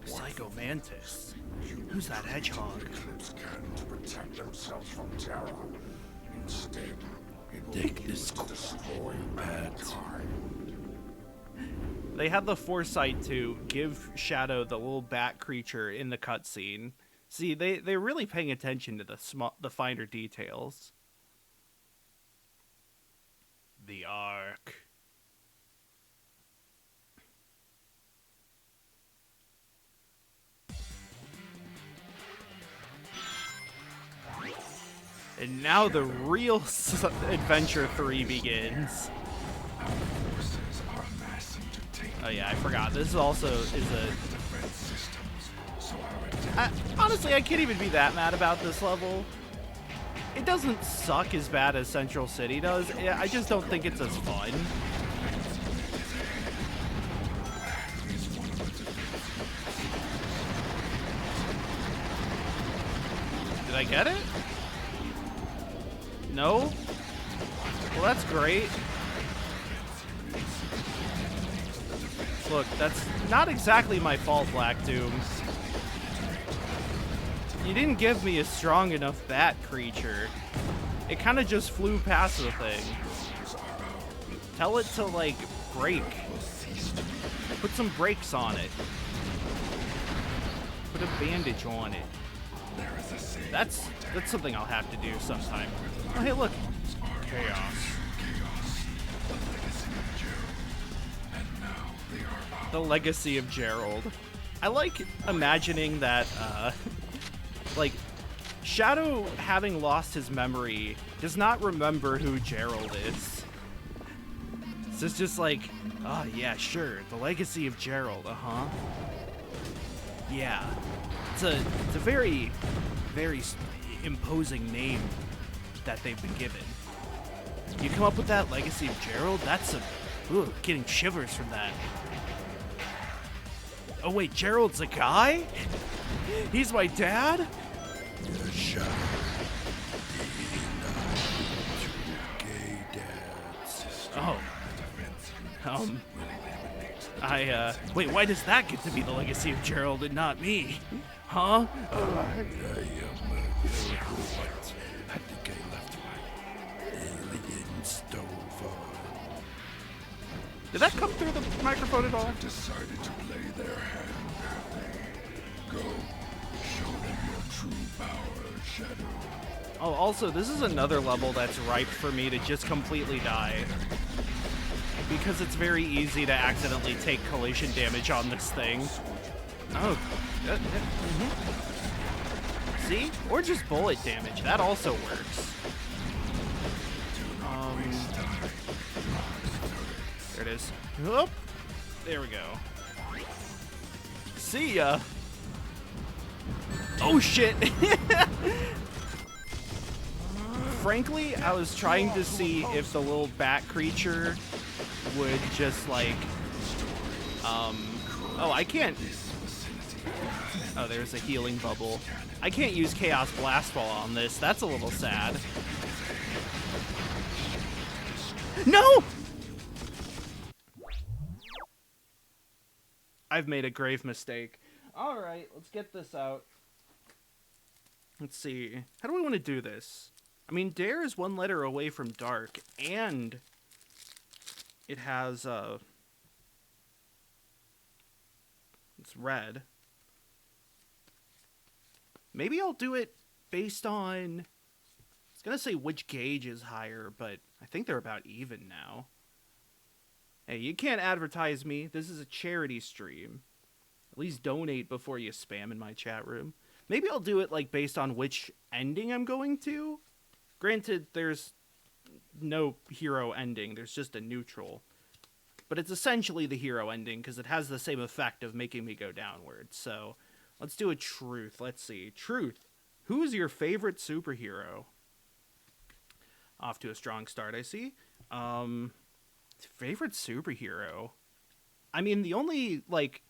Psycho Mantis. Who's that hedgehog? Eclipse Cannon to protect themselves from terror. Instead, it will Take be this used to destroy mankind. They had the foresight to give Shadow the little bat creature in the cutscene. See, they're really paying attention to the finer details. The Ark. And now the real Adventure 3 begins. Oh yeah, I forgot. This also is honestly, I can't even be that mad about this level. It doesn't suck as bad as Central City does. I just don't think it's as fun. Did I get it? No? Well, that's great. Look, that's not exactly my fault, Black Doom. You didn't give me a strong enough bat creature. It kind of just flew past the thing. Tell it to, like, brake. Put some brakes on it. Put a bandage on it. That's something I'll have to do sometime. Oh, hey, look. Chaos. And now they are The Legacy of Gerald. I like imagining that, like, Shadow, having lost his memory, does not remember who Gerald is. So it's just like, oh yeah, sure, the Legacy of Gerald, uh-huh. Yeah, it's a very, very imposing name that they've been given. You come up with that, Legacy of Gerald? That's ooh, getting shivers from that. Oh wait, Gerald's a guy? He's my dad? Yeah, Shadow. Two gay dads. Oh. Wait, why does that get to be the Legacy of Gerald and not me? Huh? I am a robot. I think I left my alien stove on. Did that come through the microphone at all? Decided to play their hand. Go. Show them your true power, Shadow. Oh, also, this is another level that's ripe for me to just completely die. Because it's very easy to accidentally take collision damage on this thing. Oh. See? Or just bullet damage. That also works. There it is. Oh, there we go. See ya. Oh shit! Frankly, I was trying to see if the little bat creature would just like, oh, I can't. Oh, there's a healing bubble. I can't use Chaos Blastfall on this. That's a little sad. No! I've made a grave mistake. All right, let's get this out. Let's see. How do we want to do this? I mean, Dare is one letter away from Dark, and it has, it's red. Maybe I'll do it based on, I was going to say which gauge is higher, but I think they're about even now. Hey, you can't advertise me. This is a charity stream. At least donate before you spam in my chat room. Maybe I'll do it like based on which ending I'm going to. Granted, there's no hero ending. There's just a neutral. But it's essentially the hero ending because it has the same effect of making me go downward. So let's do a truth. Let's see. Truth. Who is your favorite superhero? Off to a strong start, I see. Favorite superhero? I mean, the only, like,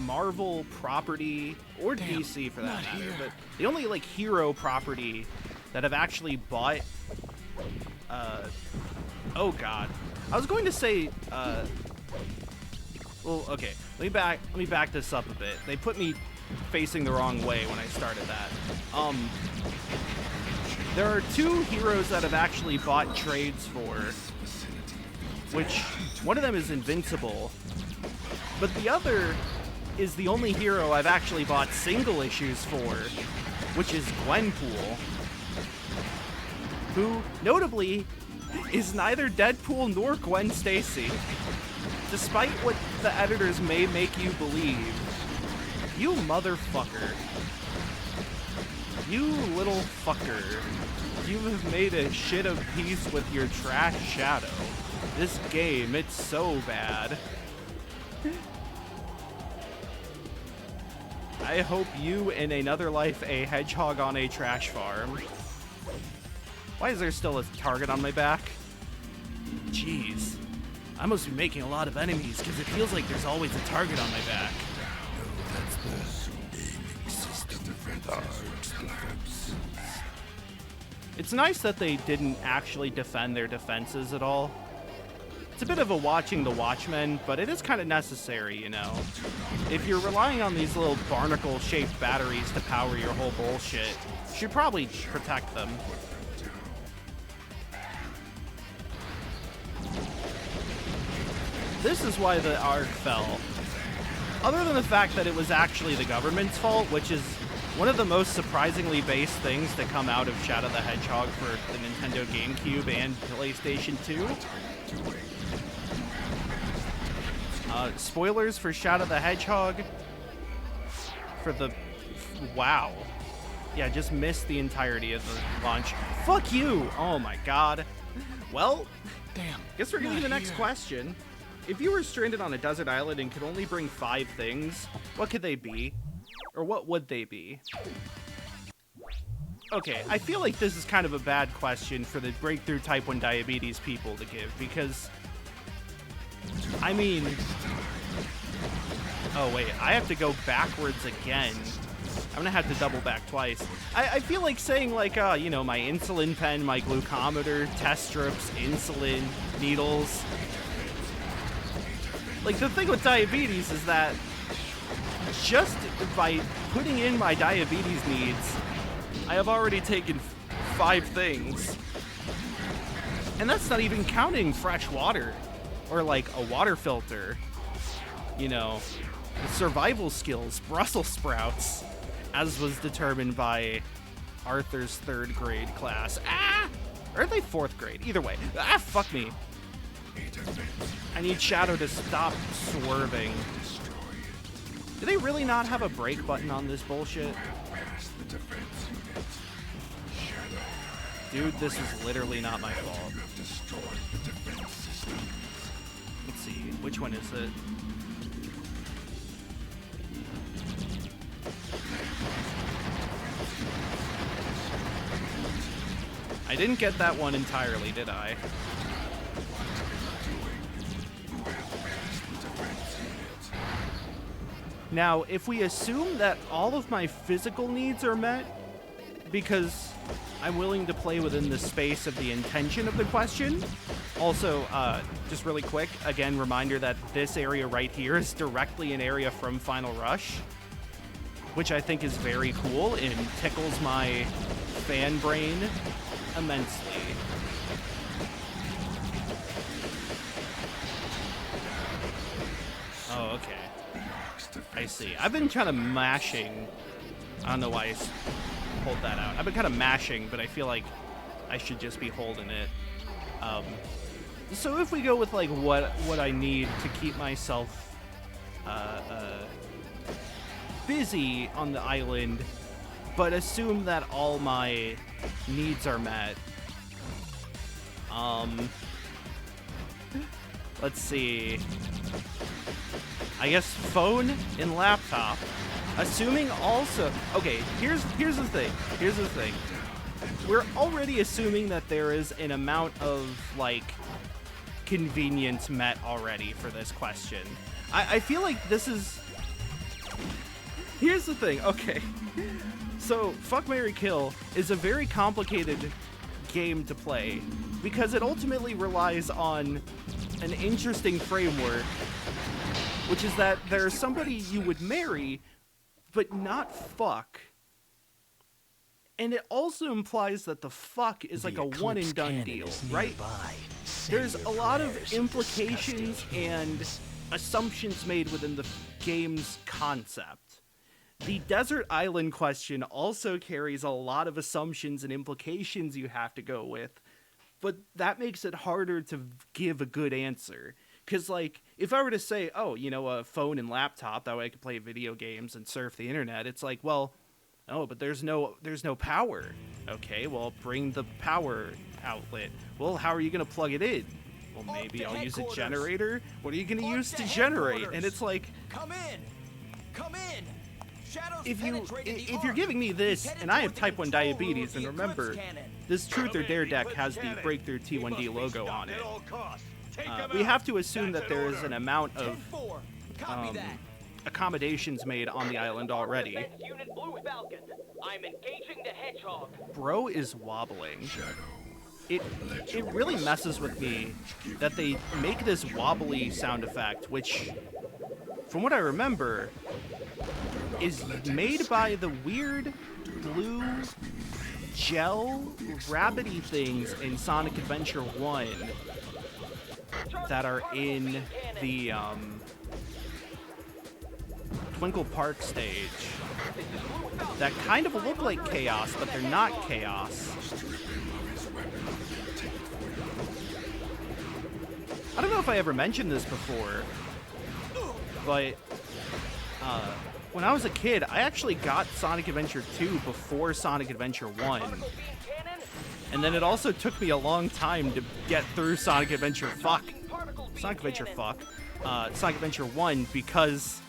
Marvel property, or DC for that matter, but the only, like, hero property that I've actually bought, oh god. I was going to say, well, okay, let me back this up a bit. They put me facing the wrong way when I started that. There are two heroes that I've actually bought trades for, which one of them is Invincible, but the other is the only hero I've actually bought single issues for, which is Gwenpool, who, notably, is neither Deadpool nor Gwen Stacy, despite what the editors may make you believe. You motherfucker. You little fucker. You have made a shit of peace with your trash Shadow. This game, it's so bad. I hope you, in another life, a hedgehog on a trash farm. Why is there still a target on my back? Jeez. I must be making a lot of enemies, because it feels like there's always a target on my back. No, that's the aiming system for Dark's defenses. It's nice that they didn't actually defend their defenses at all. It's a bit of a watching the Watchmen, but it is kind of necessary, you know. If you're relying on these little barnacle-shaped batteries to power your whole bullshit, you should probably protect them. This is why the ARC fell. Other than the fact that it was actually the government's fault, which is one of the most surprisingly based things to come out of Shadow the Hedgehog for the Nintendo GameCube and PlayStation 2. Spoilers for Shadow the Hedgehog. For the... Wow. Yeah, just missed the entirety of the launch. Fuck you! Oh my god. Well, Damn. guess we're getting to the next question. If you were stranded on a desert island and could only bring 5 things, what could they be? Or what would they be? Okay, I feel like this is kind of a bad question for the breakthrough type 1 diabetes people to give, because... I mean... Oh wait, I have to go backwards again. I'm gonna have to double back twice. I feel like saying like, you know, my insulin pen, my glucometer, test strips, insulin, needles. Like, the thing with diabetes is that just by putting in my diabetes needs, I have already taken 5 things. And that's not even counting fresh water or like a water filter. You know, survival skills, Brussels sprouts, as was determined by Arthur's 3rd grade class. Ah! Or are they 4th grade? Either way. Ah, fuck me. I need Shadow to stop swerving. Do they really not have a brake button on this bullshit? Dude, this is literally not my fault. Let's see, which one is it? I didn't get that one entirely, did I? Now, if we assume that all of my physical needs are met, because I'm willing to play within the space of the intention of the question. Also, just really quick, again, reminder that this area right here is directly an area from Final Rush, which I think is very cool and tickles my fan brain immensely. Oh, okay. I see. I've been kind of mashing. I don't know why I pulled that out. I've been kind of mashing, but I feel like I should just be holding it. So if we go with like what I need to keep myself busy on the island, but assume that all my needs are met. Let's see. I guess phone and laptop. Assuming also... Okay, here's the thing. Here's the thing. We're already assuming that there is an amount of, like, convenience met already for this question. I feel like this is... Here's the thing. Okay. So, Fuck, Marry, Kill is a very complicated game to play because it ultimately relies on an interesting framework, which is that there's somebody you would marry but not fuck. And it also implies that the fuck is like a one and done deal, right? There's a lot of implications and assumptions made within the game's concept. The desert island question also carries a lot of assumptions and implications you have to go with, but that makes it harder to give a good answer. Because, like, if I were to say, oh, you know, a phone and laptop, that way I could play video games and surf the internet, it's like, well, oh, but there's no power. Okay, well, bring the power outlet. Well, how are you going to plug it in? Well, maybe I'll use a generator. What are you going to use to generate? And it's like... Come in! Come in! If you're giving me this, and I have type 1 diabetes, and remember, this Truth or Dare deck has the Breakthrough T1D logo on it. We have to assume that there is an amount of accommodations made on the island already. Bro is wobbling. It really messes with me that they make this wobbly sound effect, which, from what I remember, is made by the weird blue gel rabbity things in Sonic Adventure 1 that are in the Twinkle Park stage that kind of look like Chaos, but they're not Chaos. I don't know if I ever mentioned this before, But when I was a kid, I actually got Sonic Adventure 2 before Sonic Adventure 1. And then it also took me a long time to get through Sonic Adventure 1 because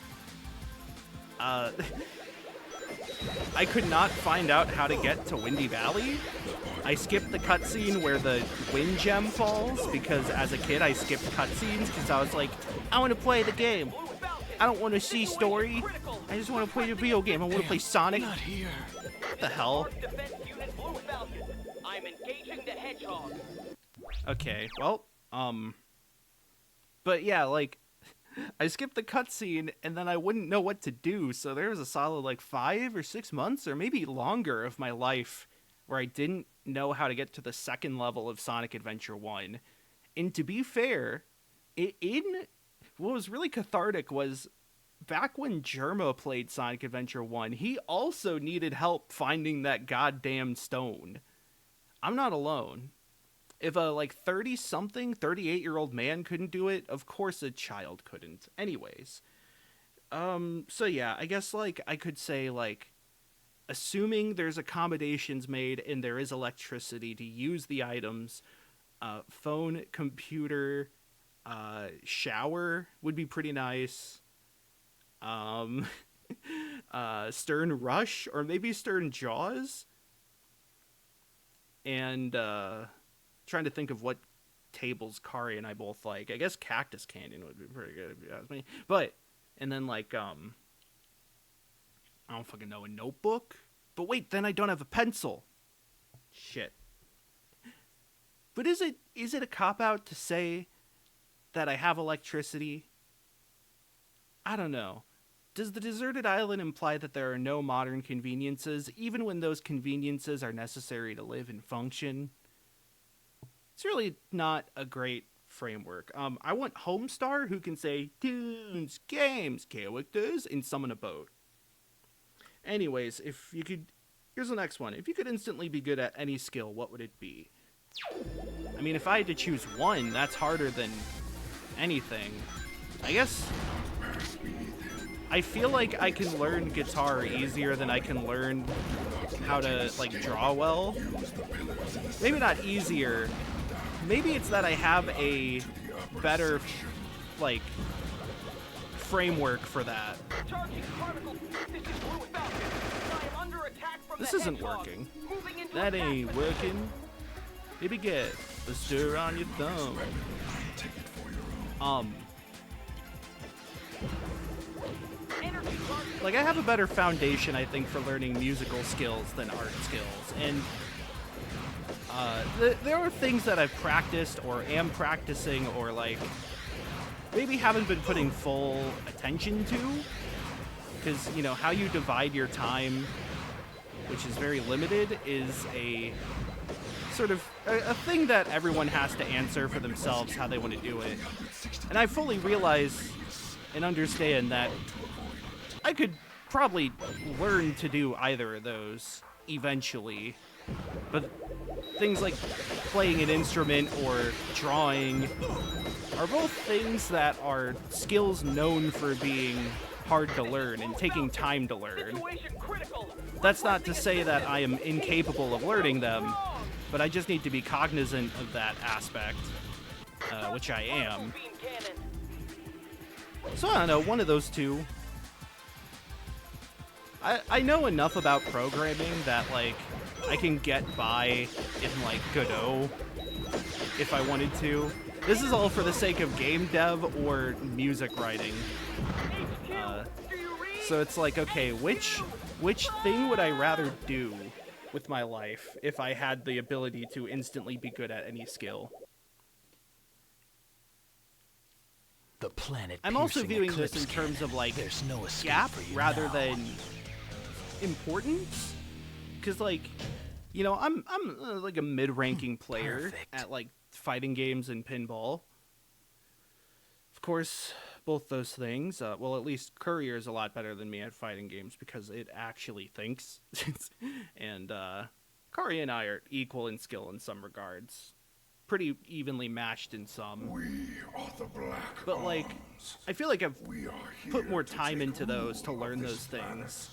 I could not find out how to get to Windy Valley. I skipped the cutscene where the wind gem falls because as a kid I skipped cutscenes because I was like, I want to play the game. I don't want to see story. I just want to play the video game. I want to play Sonic. Not here. What the hell? I'm engaging the hedgehog. Okay, well, but yeah, like, I skipped the cutscene, and then I wouldn't know what to do, so there was a solid, like, 5 or 6 months, or maybe longer of my life, where I didn't know how to get to the second level of Sonic Adventure 1. And to be fair, what was really cathartic was, back when Germa played Sonic Adventure 1, he also needed help finding that goddamn stone. I'm not alone. If a, 30-something, 38-year-old man couldn't do it, of course a child couldn't. Anyways. So yeah, I guess, I could say, assuming there's accommodations made and there is electricity to use the items, phone, computer, shower would be pretty nice. Stern Rush, or maybe Stern Jaws? And, trying to think of what tables Kari and I both like. I guess Cactus Canyon would be pretty good if you ask me. But, and then I don't fucking know, a notebook? But wait, then I don't have a pencil. Shit. But is it a cop-out to say that I have electricity? I don't know. Does the deserted island imply that there are no modern conveniences, even when those conveniences are necessary to live and function? It's really not a great framework. I want Homestar, who can say tunes, games, characters, and summon a boat. Anyways, here's the next one. If you could instantly be good at any skill, what would it be? I mean, if I had to choose one, that's harder than anything. I guess I feel like I can learn guitar easier than I can learn how to, draw well. Maybe not easier. Maybe it's that I have a better, framework for that. This isn't working. That ain't working. Maybe get a stir on your thumb. I have a better foundation, I think, for learning musical skills than art skills. And there are things that I've practiced or am practicing or, maybe haven't been putting full attention to. Because, how you divide your time, which is very limited, is a sort of a thing that everyone has to answer for themselves how they want to do it. And I fully realize and understand that I could probably learn to do either of those eventually. But things like playing an instrument or drawing are both things that are skills known for being hard to learn and taking time to learn. That's not to say that I am incapable of learning them, but I just need to be cognizant of that aspect, which I am. So I don't know, one of those two. I know enough about programming that, I can get by in, Godot if I wanted to. This is all for the sake of game dev or music writing. So it's okay, which thing would I rather do with my life if I had the ability to instantly be good at any skill? The planet. I'm also viewing this in terms of there's no gap rather now. than importance, because I'm a mid-ranking player at fighting games and pinball. Of course, both those things. Well, at least Courier is a lot better than me at fighting games because it actually thinks. And Courier and I are equal in skill in some regards. Pretty evenly matched in some. We are the Black But I feel like I've We are put here more to time take into those to rule learn of those this things.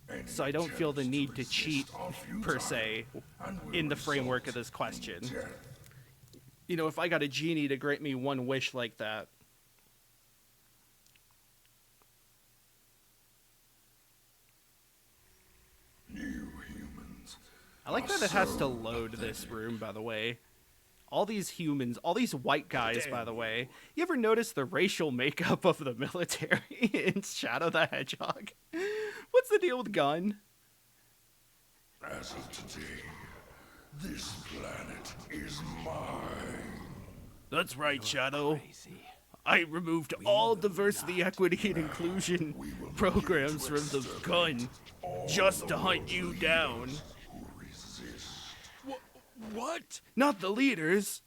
planet. So I don't feel the Any need to attempts cheat, resist are futile per se, and will in the framework of result this question. in death. You know, if I got a genie to grant me one wish like that. New humans. I like that it has to load this room, by the way. All these humans, all these white guys, by the way. You ever notice the racial makeup of the military in Shadow the Hedgehog? What's the deal with Gun? As of today, this planet is mine. That's right, Shadow. I removed all diversity, equity, and inclusion programs from the Gun just to hunt you down. What? Not the leaders.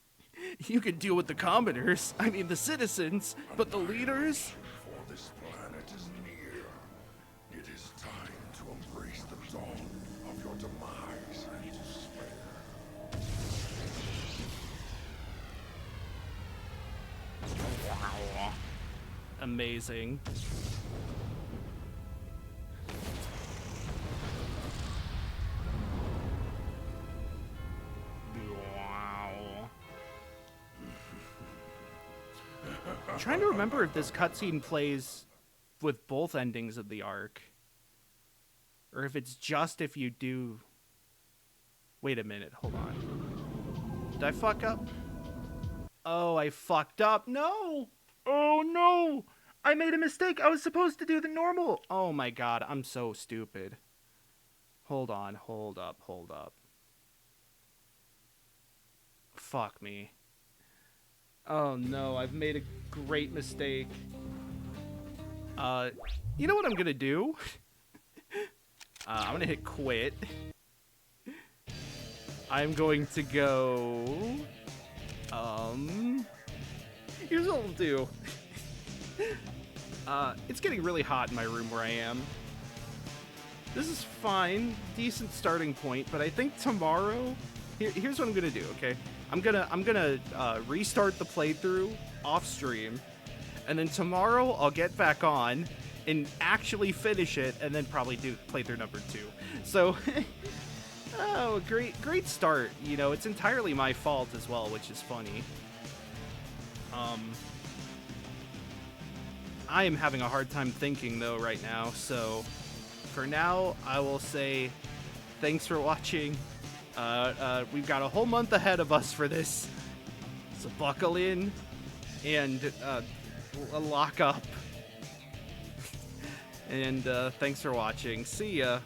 You can deal with the commoners, I mean the citizens, but the leaders? For this planet is near. It is time to embrace the dawn of your demise and despair. Amazing. Wow. I'm trying to remember if this cutscene plays with both endings of the arc. Or if it's just if you do... Wait a minute, hold on. Did I fuck up? Oh, I fucked up. No! Oh, no! I made a mistake. I was supposed to do the normal. Oh, my God. I'm so stupid. Hold on. Hold up. Hold up. Fuck me. Oh, no. I've made a great mistake. You know what I'm gonna do? I'm gonna hit quit. I'm going to go... Here's what we'll do. It's getting really hot in my room where I am. This is fine, decent starting point, but I think tomorrow... Here's what I'm gonna do, okay? I'm gonna restart the playthrough off stream, and then tomorrow I'll get back on and actually finish it, and then probably do playthrough number 2. So, oh, great start. You know, it's entirely my fault as well, which is funny. I am having a hard time thinking though right now, so for now I will say thanks for watching. We've got a whole month ahead of us for this, so buckle in and lock up. And thanks for watching. See ya.